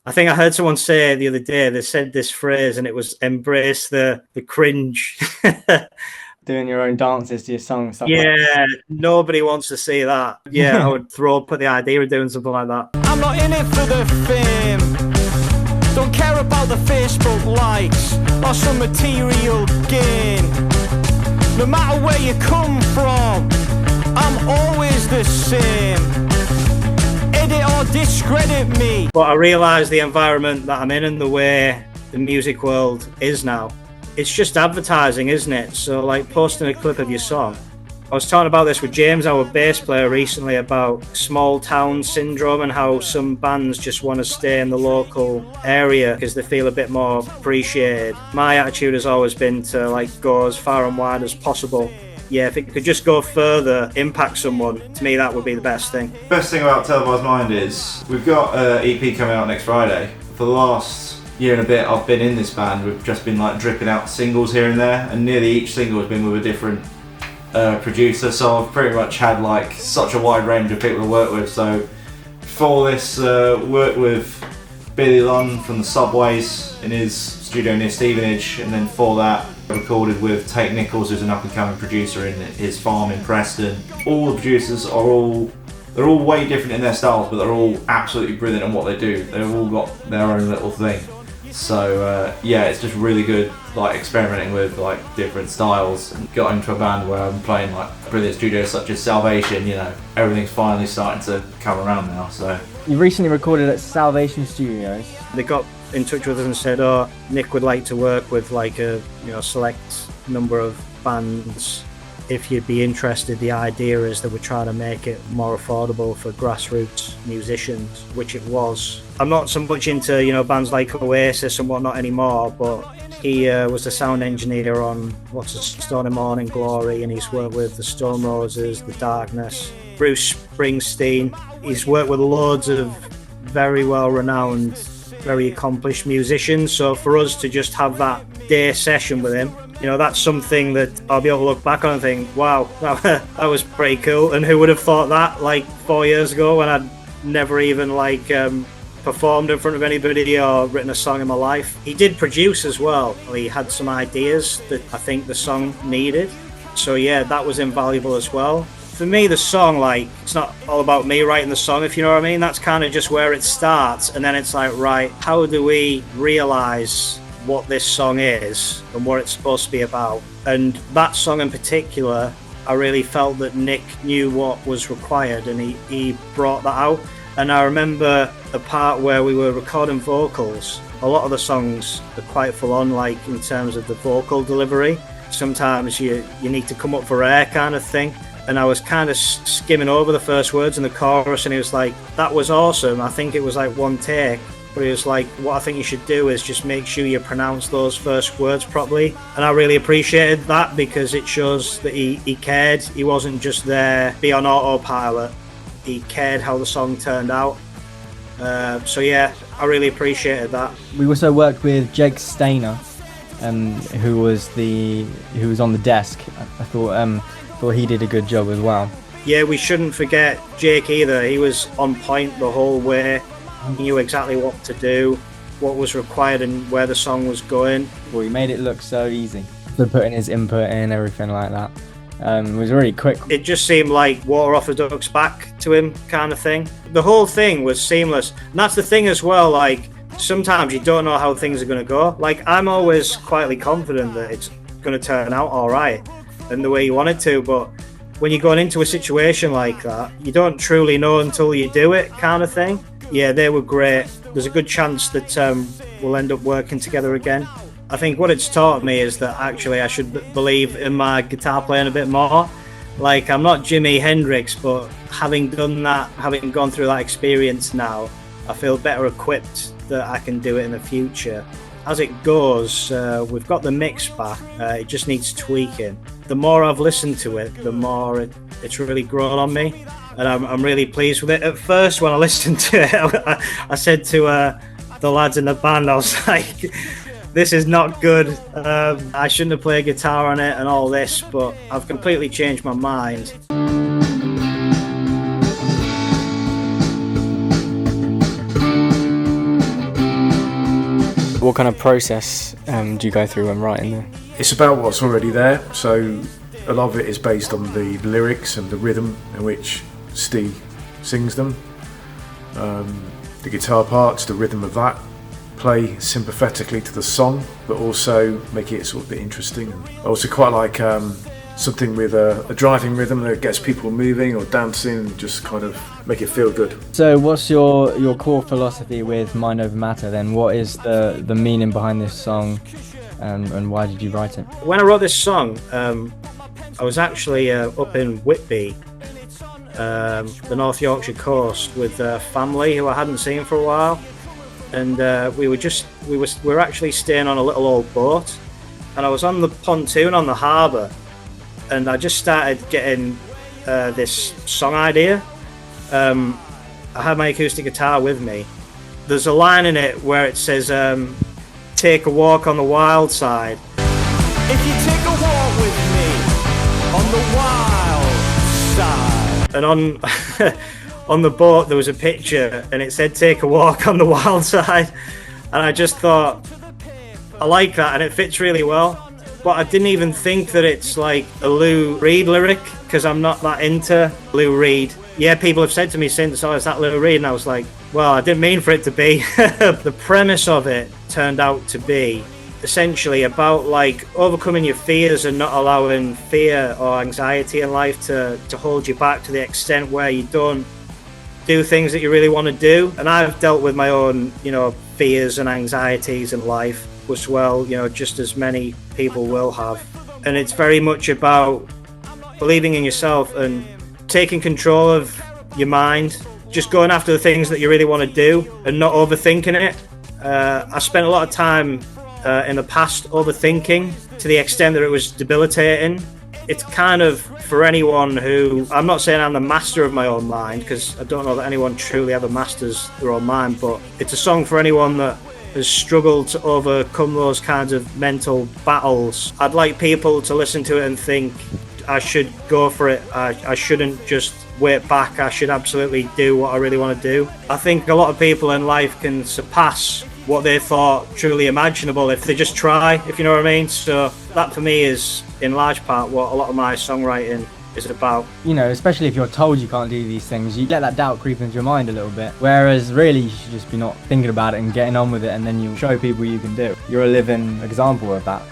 I think I heard someone say the other day, they said this phrase and it was embrace the cringe. Doing your own dances to your song and stuff. Yeah, nobody wants to see that. Yeah, I would put the idea of doing something like that. I'm not in it for the fame. Don't care about the Facebook likes or some material gain. No matter where you come from, I'm always the same. Edit or discredit me. But I realise the environment that I'm in and the way the music world is now. It's just advertising, isn't it? So like posting a clip of your song. I was talking about this with James, our bass player, recently about small town syndrome and how some bands just want to stay in the local area because they feel a bit more appreciated. My attitude has always been to like go as far and wide as possible. Yeah, if it could just go further, impact someone, to me that would be the best thing. Best thing about Televised Mind is we've got an EP coming out next Friday. For the last year and a bit I've been in this band, we've just been like dripping out singles here and there, and nearly each single has been with a different producer, so I've pretty much had like such a wide range of people to work with. So for this, worked with Billy Lunn from the Subways in his studio near Stevenage, and then for that recorded with Tate Nichols, who's an up and coming producer in his farm in Preston. All the producers are they're all way different in their styles, but they're all absolutely brilliant in what they do. They've all got their own little thing. So yeah, it's just really good, like experimenting with like different styles, and got into a band where I'm playing like brilliant studios such as Salvation. You know, everything's finally starting to come around now. So You recently recorded at Salvation Studios. They got in touch with us and said, "Oh, Nick would like to work with like a select number of bands. If you'd be interested." The idea is that we're trying to make it more affordable for grassroots musicians, which it was. I'm not so much into bands like Oasis and whatnot anymore, but he was the sound engineer on Stone and Morning Glory, and he's worked with the Stone Roses, The Darkness, Bruce Springsteen. He's worked with loads of very well-renowned, very accomplished musicians. So for us to just have that day session with him, that's something that I'll be able to look back on and think, wow, that was pretty cool. And who would have thought that like 4 years ago, when I'd never even performed in front of anybody or written a song in my life. He did produce as well. He had some ideas that I think the song needed. So yeah, that was invaluable as well. For me, the song, it's not all about me writing the song, if you know what I mean. That's kind of just where it starts, and then it's like, right, how do we realise what this song is and what it's supposed to be about? And that song in particular, I really felt that Nick knew what was required, and he brought that out. And I remember a part where we were recording vocals. A lot of the songs are quite full on, in terms of the vocal delivery. Sometimes you need to come up for air kind of thing. And I was kind of skimming over the first words in the chorus, and he was like, that was awesome. I think it was one take. But he was like, what I think you should do is just make sure you pronounce those first words properly. And I really appreciated that, because it shows that he cared. He wasn't just there, be on autopilot. He cared how the song turned out. So yeah, I really appreciated that. We also worked with Jake Stainer, who was on the desk. I thought he did a good job as well. Yeah, we shouldn't forget Jake either. He was on point the whole way. He knew exactly what to do, what was required, and where the song was going. Well, he made it look so easy. For putting his input in, everything like that. It was really quick. It just seemed like water off a duck's back to him kind of thing. The whole thing was seamless. And that's the thing as well, sometimes you don't know how things are going to go. I'm always quietly confident that it's going to turn out all right and the way you want it to, but when you're going into a situation like that, you don't truly know until you do it kind of thing. Yeah, they were great. There's a good chance that we'll end up working together again. I think what it's taught me is that actually I should believe in my guitar playing a bit more. I'm not Jimi Hendrix, but having done that, having gone through that experience now, I feel better equipped that I can do it in the future. As it goes, we've got the mix back. It just needs tweaking. The more I've listened to it, the more it's really grown on me, and I'm really pleased with it. At first, when I listened to it, I said to the lads in the band, I was like, this is not good. I shouldn't have played guitar on it and all this, but I've completely changed my mind. What kind of process do you go through when writing them? It's about what's already there, so a lot of it is based on the lyrics and the rhythm in which Steve sings them. The guitar parts, the rhythm of that, play sympathetically to the song, but also make it sort of a bit interesting. I also quite like something with a driving rhythm that gets people moving or dancing and just kind of make it feel good. So what's your core philosophy with Mind Over Matter then? What is the meaning behind this song, and why did you write it? When I wrote this song, I was actually up in Whitby, the North Yorkshire coast, with family who I hadn't seen for a while, and we were actually staying on a little old boat, and I was on the pontoon on the harbour, and I just started getting this song idea. I had my acoustic guitar with me. There's a line in it where it says, "Take a walk on the wild side." If you take a walk with me on the wild side. And on the boat there was a picture and it said "Take a walk on the wild side," and I just thought, I like that and it fits really well. But I didn't even think that it's like a Lou Reed lyric, because I'm not that into Lou Reed. Yeah, people have said to me since, "Oh, is that Lou Reed?" And I was like, well, I didn't mean for it to be. The premise of it turned out to be essentially about like overcoming your fears and not allowing fear or anxiety in life to hold you back to the extent where you don't do things that you really want to do. And I've dealt with my own, fears and anxieties in life as well, just as many people will have. And it's very much about believing in yourself and taking control of your mind, just going after the things that you really want to do and not overthinking it. I spent a lot of time in the past overthinking to the extent that it was debilitating. It's kind of for anyone who, I'm not saying I'm the master of my own mind, because I don't know that anyone truly ever masters their own mind, but it's a song for anyone that has struggled to overcome those kinds of mental battles. I'd like people to listen to it and think, I should go for it. I shouldn't just wait back. I should absolutely do what I really want to do. I think a lot of people in life can surpass what they thought truly imaginable if they just try, if you know what I mean. So that for me is in large part what a lot of my songwriting is about. Especially if you're told you can't do these things, you let that doubt creep into your mind a little bit. Whereas really you should just be not thinking about it and getting on with it, and then you show people you can do. You're a living example of that.